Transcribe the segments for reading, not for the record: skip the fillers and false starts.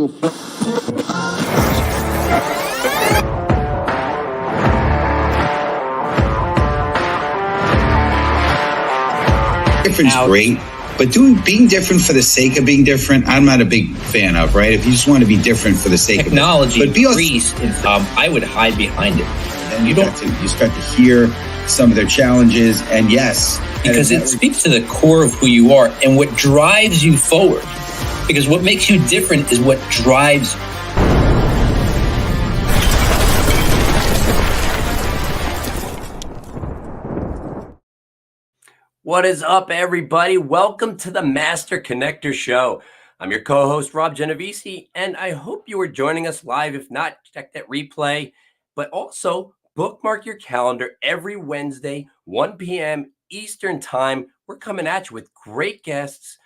Different's great, but being different for the sake of being different, I'm not a big fan of, right? If you just want to be different for the sake technology of it. Technology, I would hide behind it. And you start to hear some of their challenges, and yes. Because it speaks to the core of who you are and what drives you forward. Because what makes you different is what drives you. What is up, everybody? Welcome to the Master Connector Show. I'm your co-host, Rob Genovese, and I hope you are joining us live. If not, check that replay. But also, bookmark your calendar every Wednesday, 1 p.m. Eastern Time. We're coming at you with great guests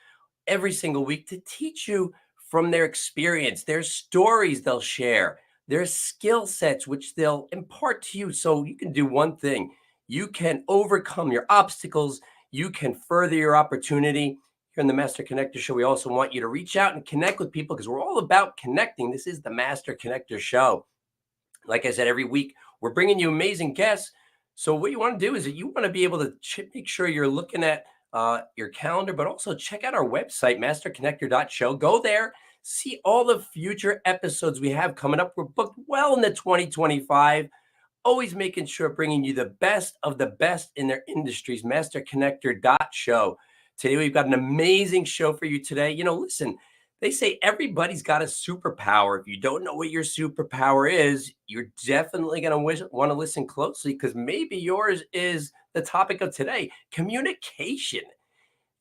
every single week to teach you from their experience, their stories they'll share, their skill sets, which they'll impart to you so you can do one thing. You can overcome your obstacles. You can further your opportunity. Here in the Master Connector Show, we also want you to reach out and connect with people because we're all about connecting. This is the Master Connector Show. Like I said, every week, we're bringing you amazing guests. So what you want to do is that you want to be able to make sure you're looking at your calendar, but also check out our website, masterconnector.show. Go there, see all the future episodes we have coming up. We're booked well into 2025. Always making sure bringing you the best of the best in their industries, masterconnector.show. Today, we've got an amazing show for you today. You know, listen, they say everybody's got a superpower. If you don't know what your superpower is, you're definitely going to want to listen closely because maybe yours is the topic of today, communication.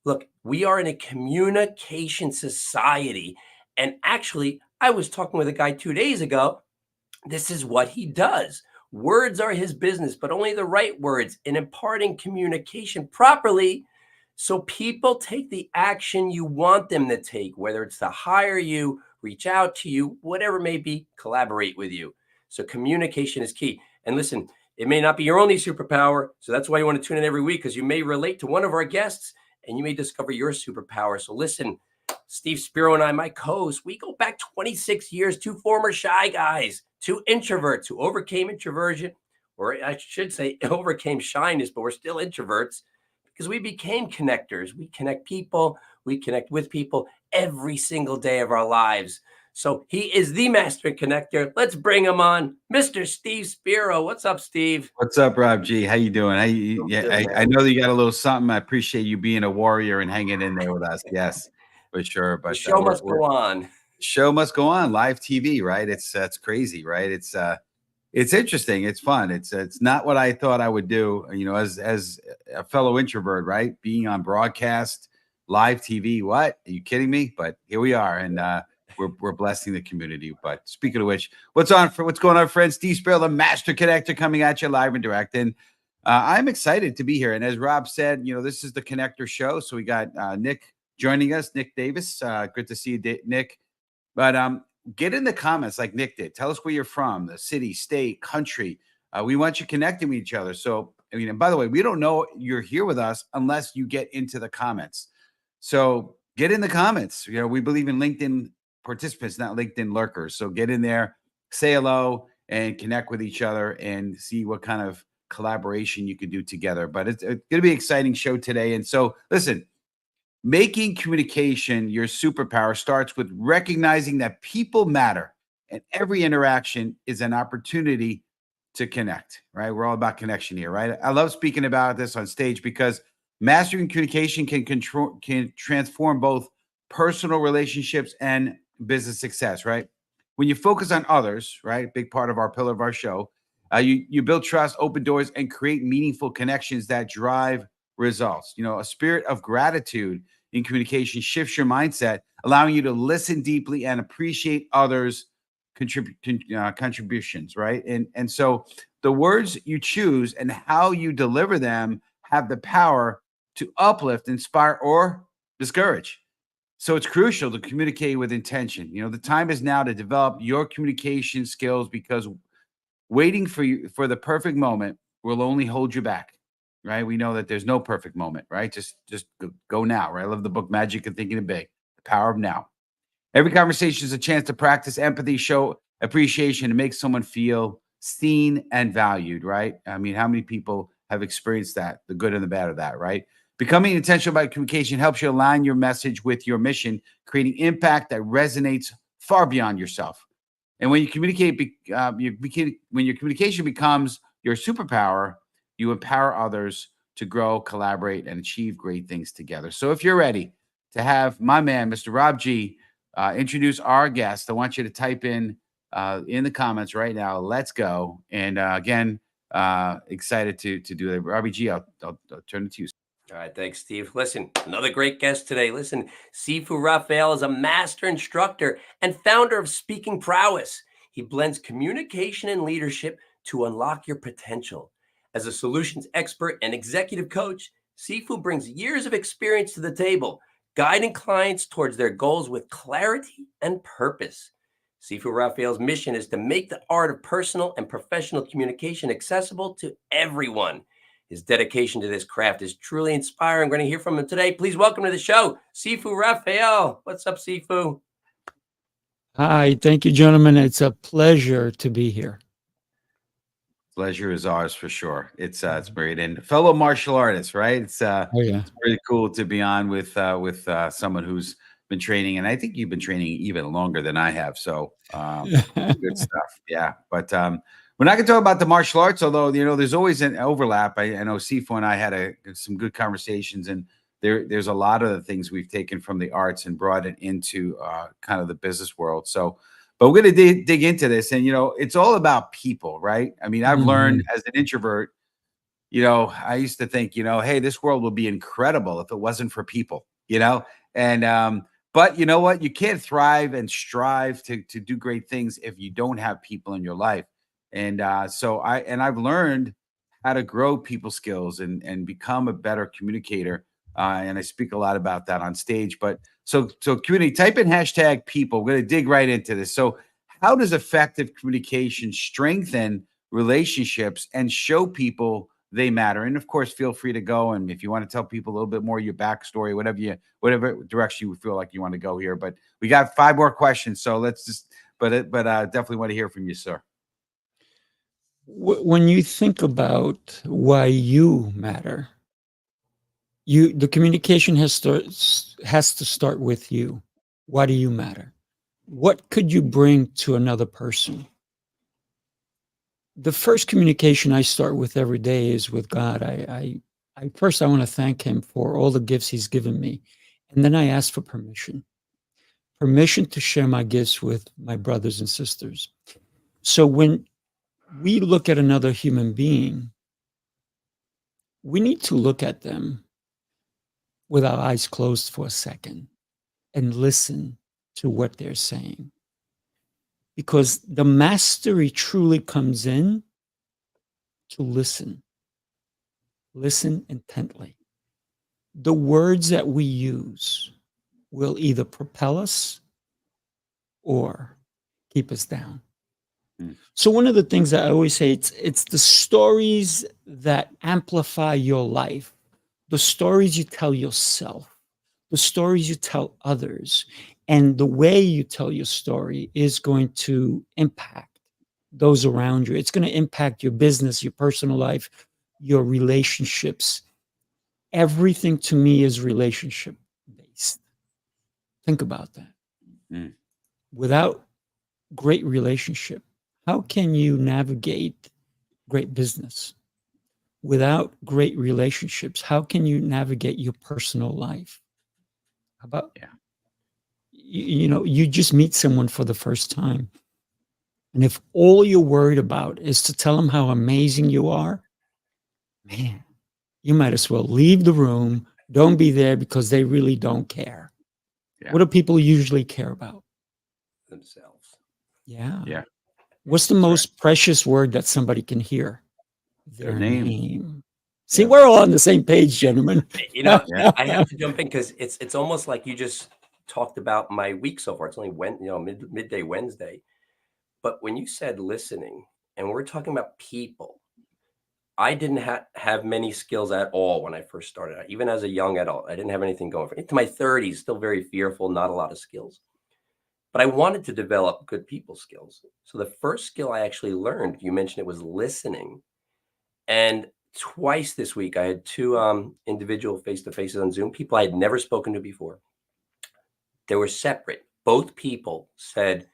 Look, we are in a communication society. And actually, I was talking with a guy 2 days ago. This is what he does. Words are his business, but only the right words in imparting communication properly so people take the action you want them to take, whether it's to hire you, reach out to you, whatever it may be, collaborate with you. So communication is key. And listen, it may not be your only superpower, so that's why you want to tune in every week because you may relate to one of our guests and you may discover your superpower. So listen, Steve Spiro and I, my co-host, we go back 26 years, two former shy guys, two introverts who overcame introversion, or I should say overcame shyness, but we're still introverts because we became connectors. We connect people. We connect with people every single day of our lives. So he is the master connector. Let's bring him on, Mr. Steve Spiro. What's up, Steve? What's up, Rob G? How you doing? I know that you got a little something. I appreciate you being a warrior and hanging in there with us. Yes, for sure. But the show must go on. Show must go on. Live TV, right? It's crazy, right? It's interesting. It's fun. It's not what I thought I would do. You know, as a fellow introvert, right? Being on broadcast, live TV. What? Are you kidding me? But here we are, and we're blessing the community. But speaking of which, what's going on, friends? Steve Spiro, the Master Connector, coming at you live and direct. And I'm excited to be here. And as Rob said, you know, this is the Connector Show. So we got Nick joining us, Nick Davis. Good to see you, Nick. But get in the comments like Nick did. Tell us where you're from, the city, state, country. We want you connecting with each other. So, I mean, and by the way, we don't know you're here with us unless you get into the comments. So get in the comments. You know, we believe in LinkedIn participants, not LinkedIn lurkers. So get in there, say hello, and connect with each other and see what kind of collaboration you can do together. But it's going to be an exciting show today. And so, listen, making communication your superpower starts with recognizing that people matter and every interaction is an opportunity to connect, right? We're all about connection here, right? I love speaking about this on stage because mastering communication can transform both personal relationships and business success, right? When you focus on others, right? Big part of our pillar of our show, you build trust, open doors, and create meaningful connections that drive results. You know, a spirit of gratitude in communication shifts your mindset, allowing you to listen deeply and appreciate others' contributions, right? And so the words you choose and how you deliver them have the power to uplift, inspire, or discourage. So it's crucial to communicate with intention. You know, the time is now to develop your communication skills because waiting for the perfect moment will only hold you back. Right? We know that there's no perfect moment, right? Just go now, right? I love the book Magic of Thinking Big, The Power of Now. Every conversation is a chance to practice empathy, show appreciation, and make someone feel seen and valued, right? I mean, how many people have experienced that, the good and the bad of that, right? Becoming intentional about communication helps you align your message with your mission, creating impact that resonates far beyond yourself. And when you communicate, when your communication becomes your superpower, you empower others to grow, collaborate, and achieve great things together. So if you're ready to have my man, Mr. Rob G, introduce our guest, I want you to type in the comments right now. Let's go. And again, excited to do that. Robbie G, I'll turn it to you. All right, thanks, Steve. Listen, another great guest today. Listen, Sifu Raphael is a master instructor and founder of Speaking Prowess. He blends communication and leadership to unlock your potential. As a solutions expert and executive coach, Sifu brings years of experience to the table, guiding clients towards their goals with clarity and purpose. Sifu Raphael's mission is to make the art of personal and professional communication accessible to everyone. His dedication to this craft is truly inspiring. We're going to hear from him today. Please welcome to the show, Sifu Raphael. What's up, Sifu? Hi, thank you, gentlemen. It's a pleasure to be here. Pleasure is ours for sure. It's great, and fellow martial artist, right? It's it's really cool to be on with someone who's been training, and I think you've been training even longer than I have. So good stuff. Yeah, but we're not going to talk about the martial arts, although there's always an overlap. I know Sifu and I had some good conversations, and there's a lot of the things we've taken from the arts and brought it into kind of the business world. So. But we're going to dig into this, and it's all about people, right? I mean, I've learned as an introvert, I used to think, hey, this world would be incredible if it wasn't for people, and but you know what? You can't thrive and strive to do great things if you don't have people in your life. And so I've learned how to grow people skills and become a better communicator. And I speak a lot about that on stage. But so community, type in hashtag people. We're going to dig right into this. So how does effective communication strengthen relationships and show people they matter? And of course, feel free to go. And if you want to tell people a little bit more your backstory, whatever direction you feel like you want to go here. But we got 5 more questions. So let's just, but definitely want to hear from you, sir. When you think about why you matter, the communication has to start with you. Why do you matter? What could you bring to another person? The first communication I start with every day is with God. I first want to thank him for all the gifts he's given me. And then I ask for permission to share my gifts with my brothers and sisters. So when we look at another human being, we need to look at them with our eyes closed for a second and listen to what they're saying. Because the mastery truly comes in to listen. Listen intently. The words that we use will either propel us or keep us down. So one of the things that I always say, it's the stories that amplify your life, the stories you tell yourself, the stories you tell others, and the way you tell your story is going to impact those around you. It's going to impact your business, your personal life, your relationships. Everything to me is relationship based. Think about that. Without great relationship, how can you navigate great business? Without great relationships, how can you navigate your personal life? How about, you just meet someone for the first time. And if all you're worried about is to tell them how amazing you are, man, you might as well leave the room. Don't be there because they really don't care. Yeah. What do people usually care about? Themselves. Yeah. What's the most precious word that somebody can hear? Their name. See, we're all on the same page, gentlemen. I have to jump in because it's almost like you just talked about my week so far. It's only midday Wednesday. But when you said listening, and we're talking about people, I didn't have many skills at all when I first started out. Even as a young adult, I didn't have anything going for me. Into my 30s, still very fearful, not a lot of skills. but I wanted to develop good people skills. So the first skill I actually learned, you mentioned it, was listening. And twice this week, I had two individual face-to-faces on Zoom, people I had never spoken to before. They were separate. Both people said,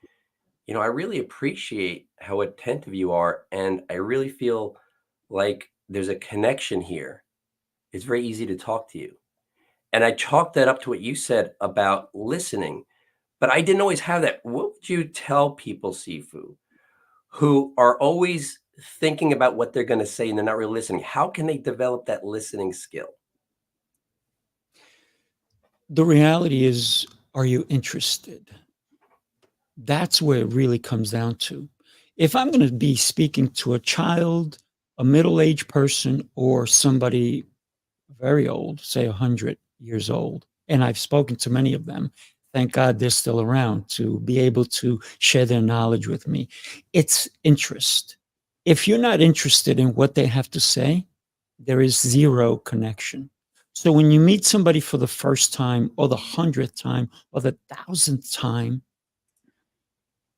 I really appreciate how attentive you are, and I really feel like there's a connection here. It's very easy to talk to you. And I chalked that up to what you said about listening, but I didn't always have that. What would you tell people, Sifu, who are always thinking about what they're going to say and they're not really listening? How can they develop that listening skill? The reality is, are you interested? That's where it really comes down to. If I'm going to be speaking to a child, a middle-aged person, or somebody very old, say 100 years old, and I've spoken to many of them, thank God they're still around to be able to share their knowledge with me. It's interest. If you're not interested in what they have to say, there is zero connection. So when you meet somebody for the first time, or the 100th time, or the 1000th time,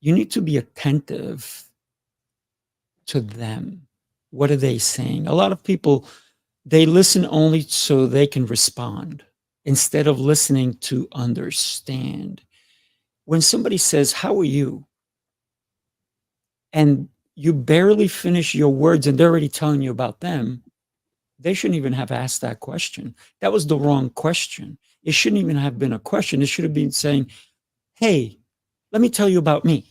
you need to be attentive to them. What are they saying? A lot of people, they listen only so they can respond instead of listening to understand. When somebody says, "How are you?" and you barely finish your words and they're already telling you about them, they shouldn't even have asked that question. That was the wrong question. It shouldn't even have been a question. It should have been saying, "Hey, let me tell you about me."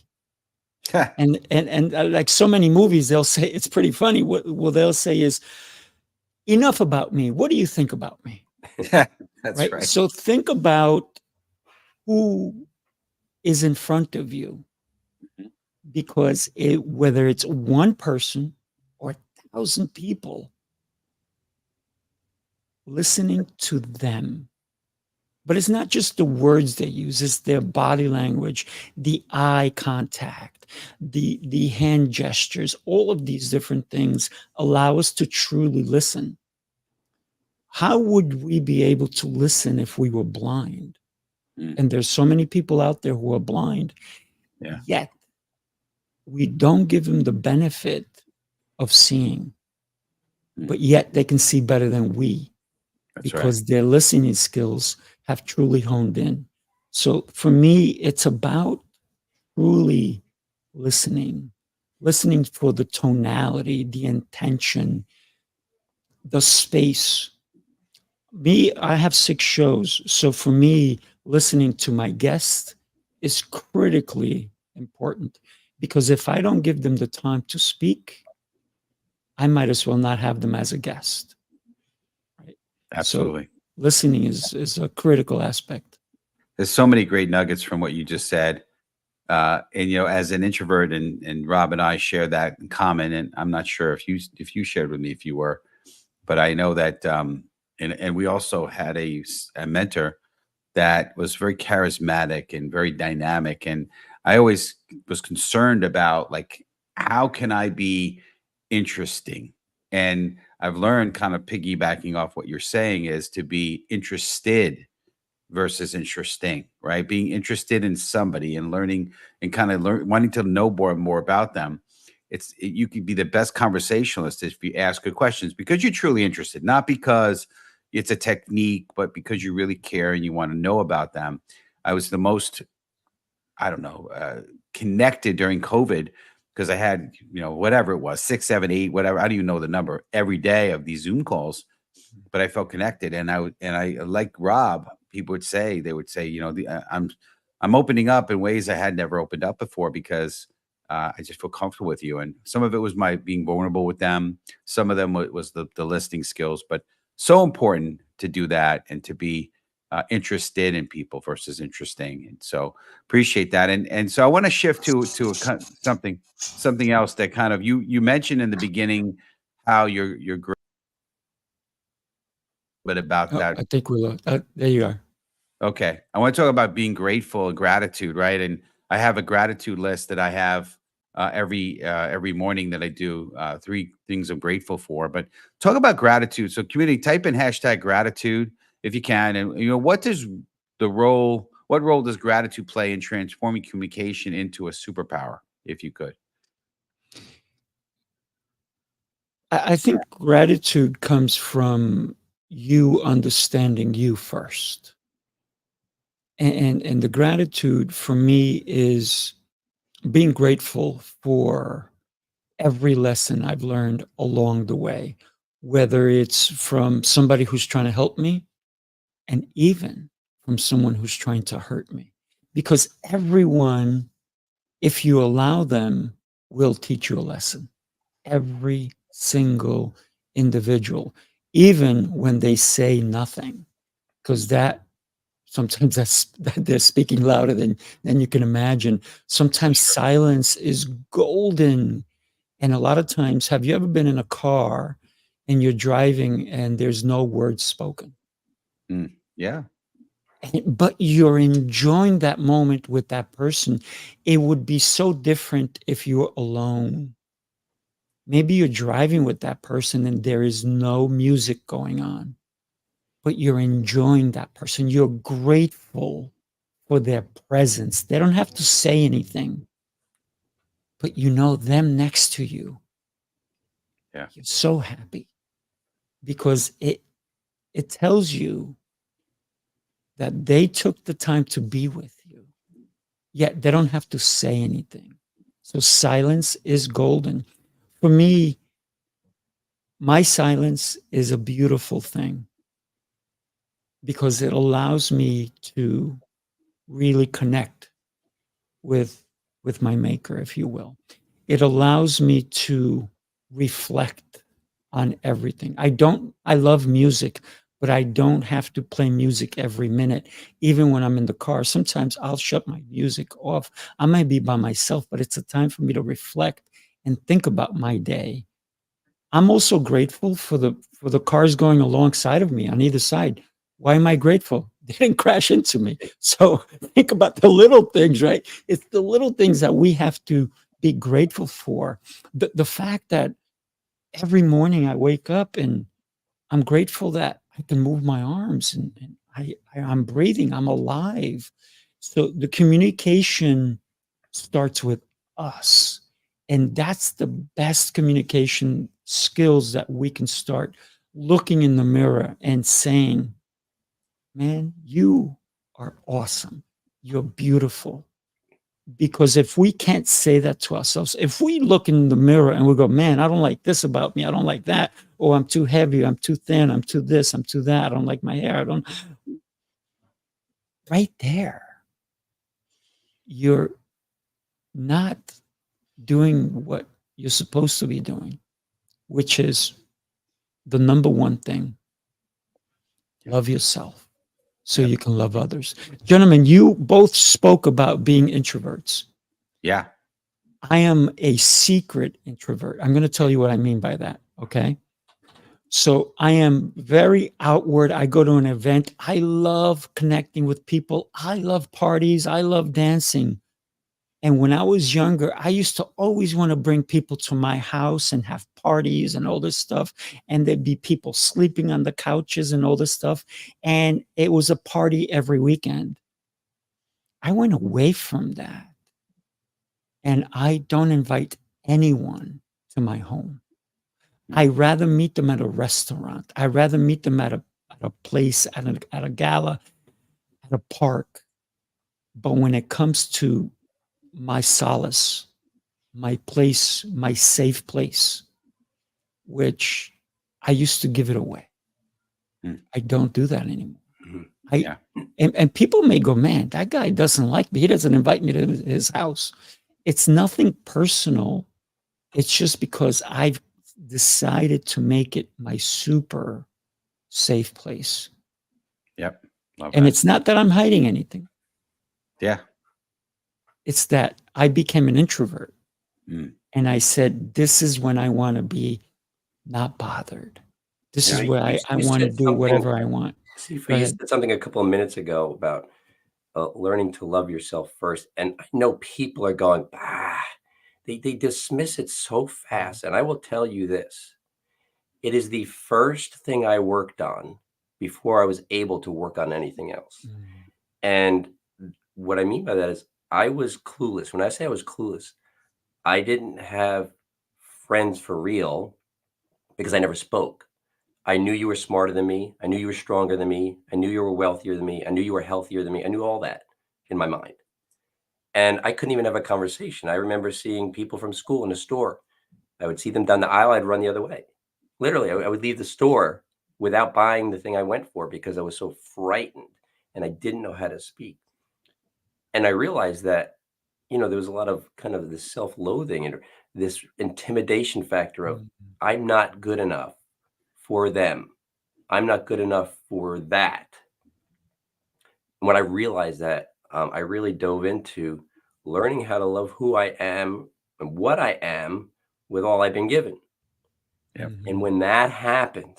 And like so many movies, they'll say, it's pretty funny. What they'll say is, "Enough about me. What do you think about me?" That's right. So think about who is in front of you, because whether it's one person or 1,000 people, listening to them. But it's not just the words they use, it's their body language, the eye contact, the hand gestures. All of these different things allow us to truly listen. How would we be able to listen if we were blind? And there's so many people out there who are blind, yet we don't give them the benefit of seeing, but yet they can see better than we. That's because right. Their listening skills have truly honed in. So for me, it's about truly listening for the tonality, the intention, the space. I have 6 shows. So for me, listening to my guests is critically important, because if I don't give them the time to speak, I might as well not have them as a guest. Right? Absolutely. So listening is a critical aspect. There's so many great nuggets from what you just said. And as an introvert, and Rob and I share that in common, and I'm not sure if you shared with me if you were, but I know that and we also had a mentor that was very charismatic and very dynamic, and I always was concerned about, like, how can I be interesting? And I've learned, kind of piggybacking off what you're saying, is to be interested versus interesting, right? Being interested in somebody and learning and kind of wanting to know more and more about them. You could be the best conversationalist if you ask good questions because you're truly interested, not because it's a technique, but because you really care and you want to know about them. I was the most, I don't know, connected during COVID because I had, whatever it was, 6, 7, 8, whatever. I don't even know the number every day of these Zoom calls, but I felt connected. And I like Rob, people would say, I'm opening up in ways I had never opened up before because I just feel comfortable with you. And some of it was my being vulnerable with them. Some of them was the listening skills, but so important to do that and to be interested in people versus interesting. And so appreciate that. And so I want to shift to something else that kind of you mentioned in the beginning, how you're great, but about that. I think we're there you are. Okay. I want to talk about being grateful and gratitude, right? And I have a gratitude list that I have every morning that I do 3 things I'm grateful for. But talk about gratitude. So community, type in #gratitude if you can. And what what role does gratitude play in transforming communication into a superpower, if you could? I think gratitude comes from you understanding you first. And the gratitude for me is being grateful for every lesson I've learned along the way, whether it's from somebody who's trying to help me and even from someone who's trying to hurt me. Because everyone, if you allow them, will teach you a lesson. Every single individual, even when they say nothing, because that sometimes they're speaking louder than you can imagine. Sometimes silence is golden. And a lot of times, have you ever been in a car and you're driving and there's no words spoken? Yeah. But you're enjoying that moment with that person. It would be so different if you were alone. Maybe you're driving with that person and there is no music going on, but you're enjoying that person. You're grateful for their presence. They don't have to say anything, but you know them next to you. Yeah. You're so happy because it tells you that they took the time to be with you, yet they don't have to say anything. So silence is golden. For me, my silence is a beautiful thing because it allows me to really connect with my maker, if you will. It allows me to reflect on everything. I love music, but I don't have to play music every minute, even when I'm in the car. Sometimes I'll shut my music off. I might be by myself, but it's a time for me to reflect and think about my day. I'm also grateful for the cars going alongside of me on either side. Why am I grateful? They didn't crash into me. So think about the little things, right? It's the little things that we have to be grateful for. The fact that every morning I wake up and I'm grateful that I can move my arms and I'm breathing, I'm alive. So the communication starts with us. And that's the best communication skills that we can start looking in the mirror and saying, man, you are awesome. You're beautiful. Because if we can't say that to ourselves, if we look in the mirror and we go, man, I don't like this about me, I don't like that, or I'm too heavy, I'm too thin, I'm too this, I'm too that, I don't like my hair, I don't, right there, you're not doing what you're supposed to be doing, which is the number one thing. Love yourself so you can love others. Gentlemen, you both spoke about being introverts. Yeah. I am a secret introvert. I'm going to tell you what I mean by that. Okay. So I am very outward. I go to an event. I love connecting with people. I love parties. I love dancing. And when I was younger, I used to always want to bring people to my house and have parties and all this stuff. And there'd be people sleeping on the couches and all this stuff. And it was a party every weekend. I went away from that. And I don't invite anyone to my home. I rather meet them at a restaurant. I rather meet them at a place, at a gala, at a park. But when it comes to my solace, my place, my safe place, which I used to give it away. I don't do that anymore. And people may go, man, that guy doesn't like me. He doesn't invite me to his house. It's nothing personal. It's just because I've decided to make it my super safe place. Yep. Love And that. it's not that I'm hiding anything. Yeah. It's that I became an introvert. And I said, this is when I want to be not bothered. This is where I want to do whatever I want. See, you said something a couple of minutes ago about learning to love yourself first. And I know people are going, they dismiss it so fast. And I will tell you this. It is the first thing I worked on before I was able to work on anything else. And what I mean by that is I was clueless. When I say I was clueless, I didn't have friends for real because I never spoke. I knew you were smarter than me. I knew you were stronger than me. I knew you were wealthier than me. I knew you were healthier than me. I knew all that in my mind. And I couldn't even have a conversation. I remember seeing people from school in the store. I would see them down the aisle. I'd run the other way. Literally, I would leave the store without buying the thing I went for because I was so frightened and I didn't know how to speak. And I realized that, there was a lot of kind of this self-loathing and this intimidation factor of I'm not good enough for them. I'm not good enough for that. And when I realized that, I really dove into learning how to love who I am and what I am with all I've been given. Yep. And when that happened,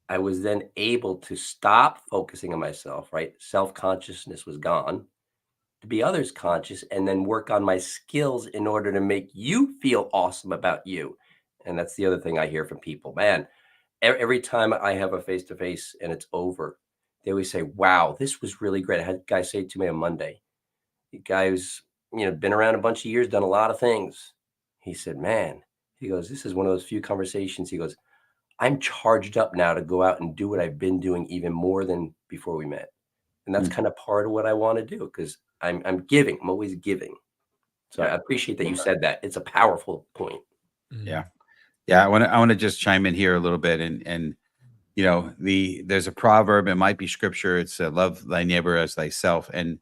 I was then able to stop focusing on myself, right? Self-consciousness was gone, to be others conscious, and then work on my skills in order to make you feel awesome about you. And that's the other thing I hear from people. Man, every time I have a face-to-face and it's over, they always say, wow, this was really great. I had a guy say it to me on Monday. The guy who's, been around a bunch of years, done a lot of things. He said, man, he goes, this is one of those few conversations. He goes, I'm charged up now to go out and do what I've been doing even more than before we met. And that's kind of part of what I want to do because I'm giving. I'm always giving. So I appreciate that you said that. It's a powerful point. Yeah. Yeah. I want to just chime in here a little bit and there's a proverb, it might be scripture. It's love thy neighbor as thyself. And,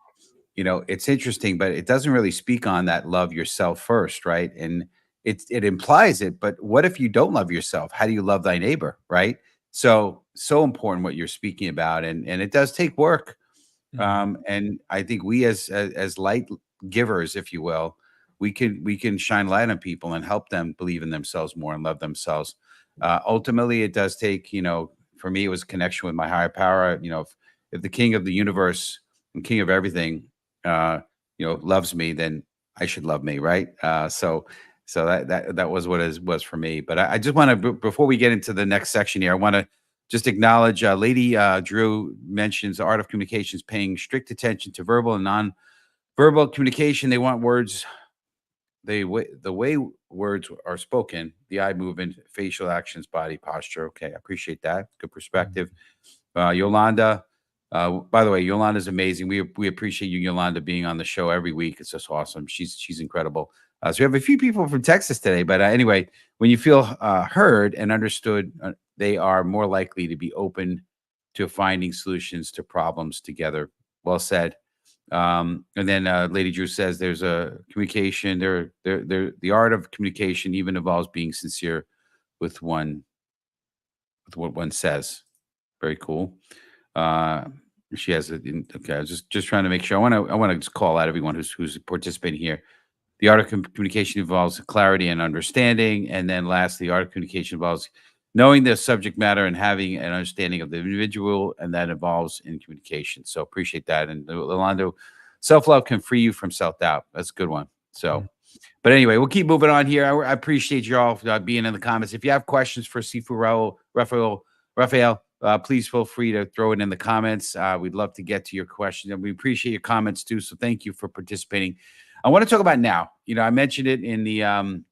it's interesting, but it doesn't really speak on that love yourself first. Right. And it implies it, but what if you don't love yourself? How do you love thy neighbor? Right. So important what you're speaking about. And it does take work. And I think we as light givers, if you will, we can shine light on people and help them believe in themselves more and love themselves. Ultimately, it does take, for me, it was connection with my higher power. If the king of the universe and king of everything, loves me, then I should love me, right? So that was what it was for me. But I just want to, before we get into the next section here, I want to just acknowledge Lady Drew mentions the art of communications, paying strict attention to verbal and non-verbal communication. They want words, the way words are spoken, the eye movement, facial actions, body posture. Okay, I appreciate that. Good perspective. Yolanda, by the way, Yolanda's amazing. We appreciate you, Yolanda, being on the show every week. It's just awesome. She's incredible. So we have a few people from Texas today, but anyway, when you feel heard and understood, they are more likely to be open to finding solutions to problems together. Well said. And then Lady Drew says there's a communication. The art of communication even involves being sincere with what one says. Very cool. She has it. Okay, I was just trying to make sure. I want to just call out everyone who's participating here. The art of communication involves clarity and understanding. And then lastly, the art of communication involves knowing the subject matter and having an understanding of the individual, and that involves in communication. So appreciate that. And Rolando, self-love can free you from self-doubt. That's a good one. So, but anyway, we'll keep moving on here. I appreciate you all being in the comments. If you have questions for Sifu Raphael, please feel free to throw it in the comments. We'd love to get to your questions, and we appreciate your comments too. So thank you for participating. I want to talk about now. I mentioned it in the,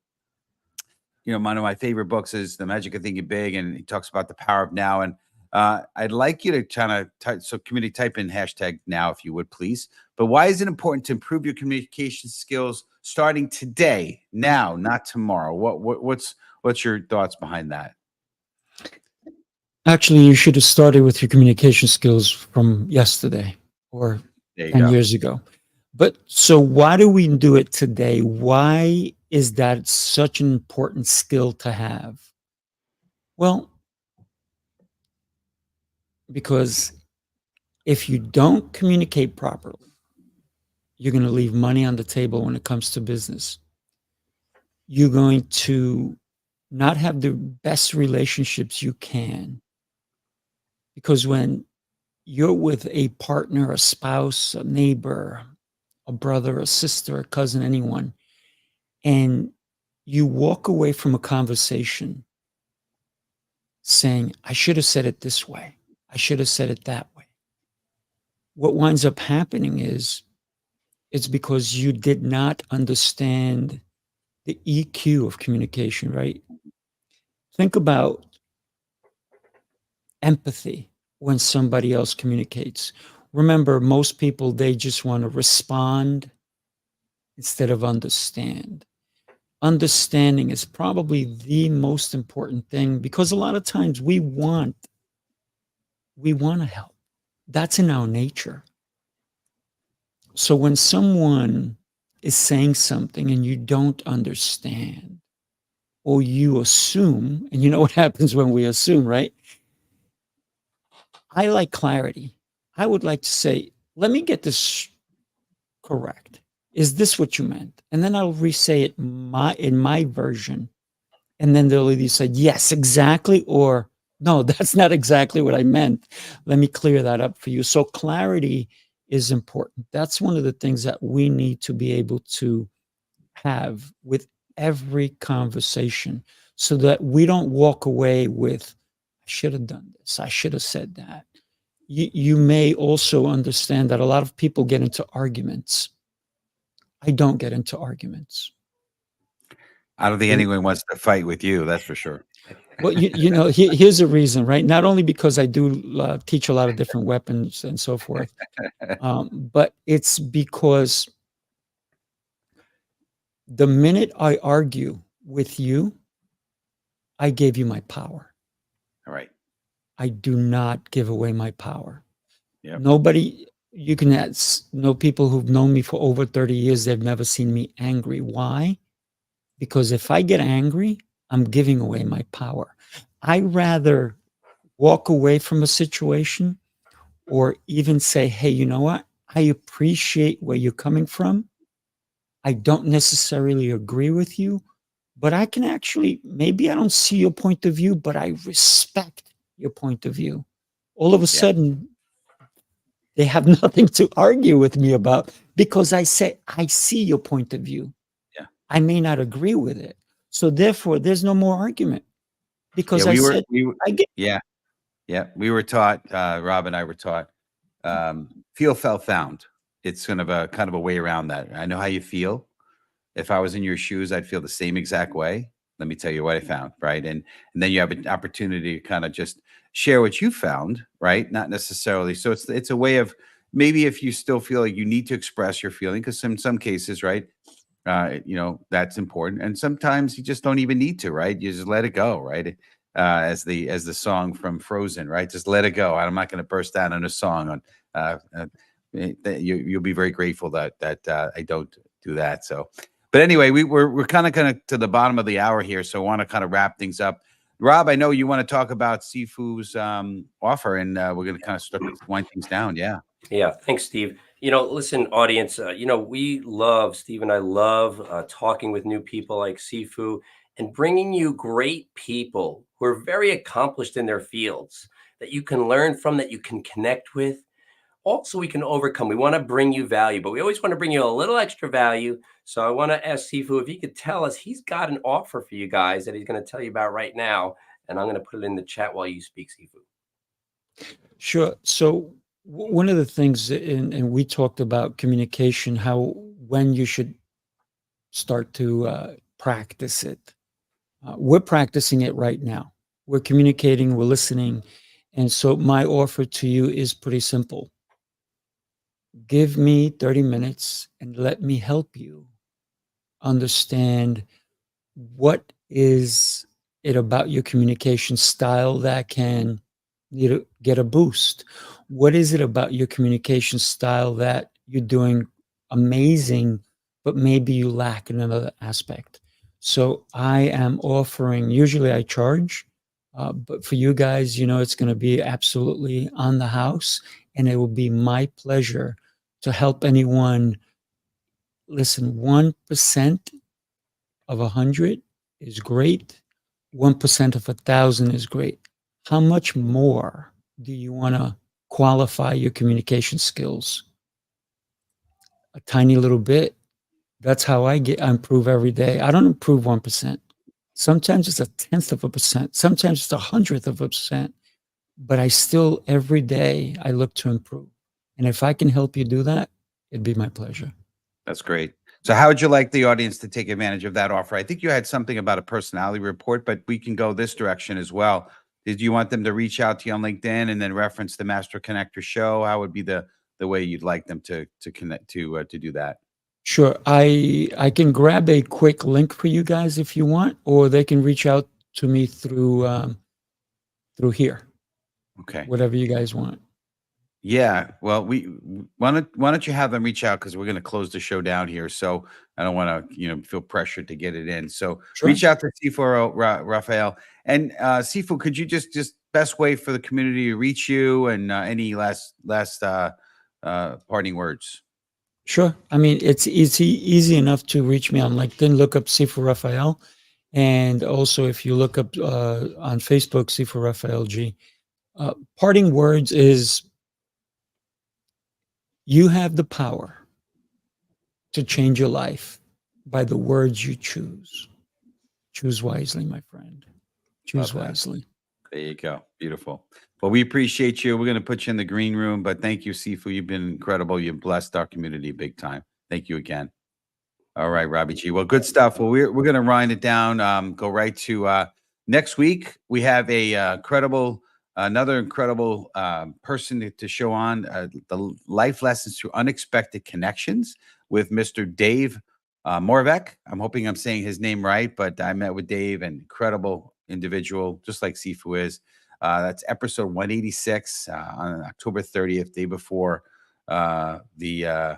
one of my favorite books is The Magic of Thinking Big, and he talks about the power of now. And I'd like you to kind of community type in hashtag now, if you would, please. But why is it important to improve your communication skills starting today, now, not tomorrow? What's your thoughts behind that? Actually, you should have started with your communication skills from yesterday or 10 years ago. But so why do we do it today? Why is that such an important skill to have? Well, because if you don't communicate properly, you're going to leave money on the table when it comes to business. You're going to not have the best relationships you can. Because when you're with a partner, a spouse, a neighbor, a brother, a sister, a cousin, anyone, and you walk away from a conversation saying, I should have said it this way. I should have said it that way. what winds up happening is it's because you did not understand the EQ of communication, right? Think about empathy when somebody else communicates. Remember, most people, they just want to respond instead of understand. Understanding is probably the most important thing because a lot of times we want to help. That's in our nature. So when someone is saying something and you don't understand, or you assume, and you know what happens when we assume, right? I like clarity. I would like to say, let me get this correct. Is this what you meant? And then I'll re-say it in my version. And then they'll either say, yes, exactly, or no, that's not exactly what I meant. Let me clear that up for you. So clarity is important. That's one of the things that we need to be able to have with every conversation so that we don't walk away with, I should have done this, I should have said that. You may also understand that a lot of people get into arguments. I don't get into arguments. I don't think anyone wants to fight with you. That's for sure. Well, here's a reason, right? Not only because I do teach a lot of different weapons and so forth, but it's because the minute I argue with you, I gave you my power. All right. I do not give away my power. Yep. Nobody, you can know people who've known me for over 30 years, they've never seen me angry. Why? Because if I get angry, I'm giving away my power. I rather walk away from a situation or even say, hey, you know what? I appreciate where you're coming from. I don't necessarily agree with you, but I can actually, maybe I don't see your point of view, but I respect your point of view. All of a sudden, they have nothing to argue with me about because I say, I see your point of view. Yeah. I may not agree with it. So therefore, there's no more argument because I said, I get. Yeah. We were taught, Rob and I were taught, feel, felt, found. It's kind of a way around that. I know how you feel. If I was in your shoes, I'd feel the same exact way. Let me tell you what I found, right? And then you have an opportunity to kind of just share what you found, right? Not necessarily. So it's a way of maybe if you still feel like you need to express your feeling, because in some cases, right, that's important. And sometimes you just don't even need to, right? You just let it go, right? As the song from Frozen, right? Just let it go. I'm not going to burst out in a song on. You'll be very grateful that I don't do that. So, but anyway, we're kind of to the bottom of the hour here, so I want to kind of wrap things up. Rob, I know you want to talk about Sifu's offer, and we're going to kind of start to wind things down. Yeah. Yeah. Thanks, Steve. Listen, audience, Steve and I love talking with new people like Sifu and bringing you great people who are very accomplished in their fields that you can learn from, that you can connect with. Also, we can overcome. We want to bring you value, but we always want to bring you a little extra value. So I want to ask Sifu if he could tell us, he's got an offer for you guys that he's going to tell you about right now. And I'm going to put it in the chat while you speak, Sifu. Sure. So one of the things, and we talked about communication, how when you should start to practice it. We're practicing it right now. We're communicating, we're listening. And so my offer to you is pretty simple. Give me 30 minutes and let me help you understand what is it about your communication style that can get a boost. What is it about your communication style that you're doing amazing, but maybe you lack in another aspect? So I am offering, usually I charge, but for you guys, it's going to be absolutely on the house, and it will be my pleasure to help anyone. Listen, 1% of 100 is great. 1% of 1,000 is great. How much more do you want to qualify your communication skills? A tiny little bit. That's how I improve every day. I don't improve 1%. Sometimes it's 0.1%. Sometimes it's 1/100%. But I still, every day, I look to improve. And if I can help you do that, it'd be my pleasure. That's great. So how would you like the audience to take advantage of that offer? I think you had something about a personality report, but we can go this direction as well. Did you want them to reach out to you on LinkedIn and then reference the Master Connector show? How would be the way you'd like them to connect to do that? Sure. I can grab a quick link for you guys if you want, or they can reach out to me through here. Okay. Whatever you guys want. Yeah. Well, why don't you have them reach out, because we're going to close the show down here. So I don't want to, feel pressured to get it in. So Sure. reach out to Sifu Raphael, and Sifu, could you just best way for the community to reach you, and any last parting words? Sure. I mean, it's easy enough to reach me on LinkedIn. Look up Sifu Raphael. And also, if you look up on Facebook, Sifu Raphael G. Parting words is, you have the power to change your life by the words you choose. Choose wisely, my friend. Choose wisely. There you go. Beautiful. Well, we appreciate you. We're going to put you in the green room, but thank you, Sifu. You've been incredible. You've blessed our community big time. Thank you again. All right, Robbie G. Well, good stuff. Well, we're going to wind it down. Go right to next week. We have another incredible person to show on the life lessons through unexpected connections with Mr. Dave Morvek. I'm hoping I'm saying his name right, but I met with Dave, an incredible individual, just like Sifu is. That's episode 186 on October 30th, day before the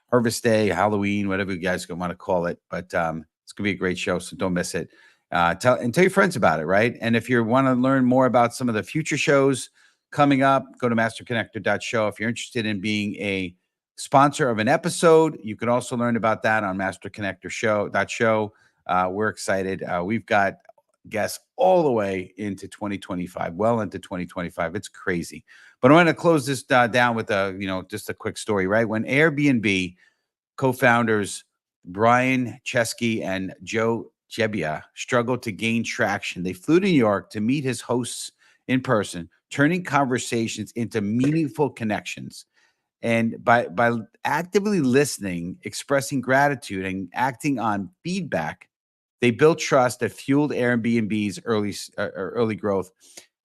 Harvest Day, Halloween, whatever you guys want to call it. But it's going to be a great show, so don't miss it. Tell your friends about it, right? And if you want to learn more about some of the future shows coming up, go to masterconnector.show. If you're interested in being a sponsor of an episode, you can also learn about that on masterconnector.show. We're excited. We've got guests all the way into 2025, well into 2025. It's crazy. But I'm going to close this down with just a quick story, right? When Airbnb co-founders Brian Chesky and Joe Gebbia struggled to gain traction, they flew to New York to meet his hosts in person, turning conversations into meaningful connections. And by actively listening, expressing gratitude, and acting on feedback, they built trust that fueled Airbnb's early growth.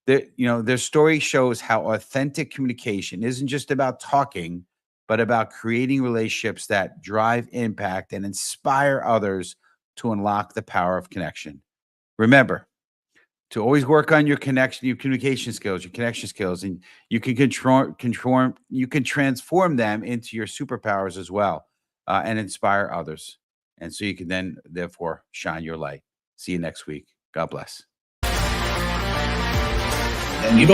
Their story shows how authentic communication isn't just about talking, but about creating relationships that drive impact and inspire others to unlock the power of connection. Remember to always work on your communication skills, your connection skills, and you can transform them into your superpowers as well, and inspire others. And so you can then, therefore, shine your light. See you next week. God bless. And you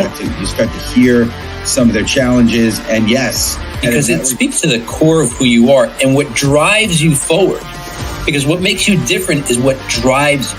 start to hear some of their challenges, and yes, because it speaks to the core of who you are and what drives you forward. Because what makes you different is what drives you.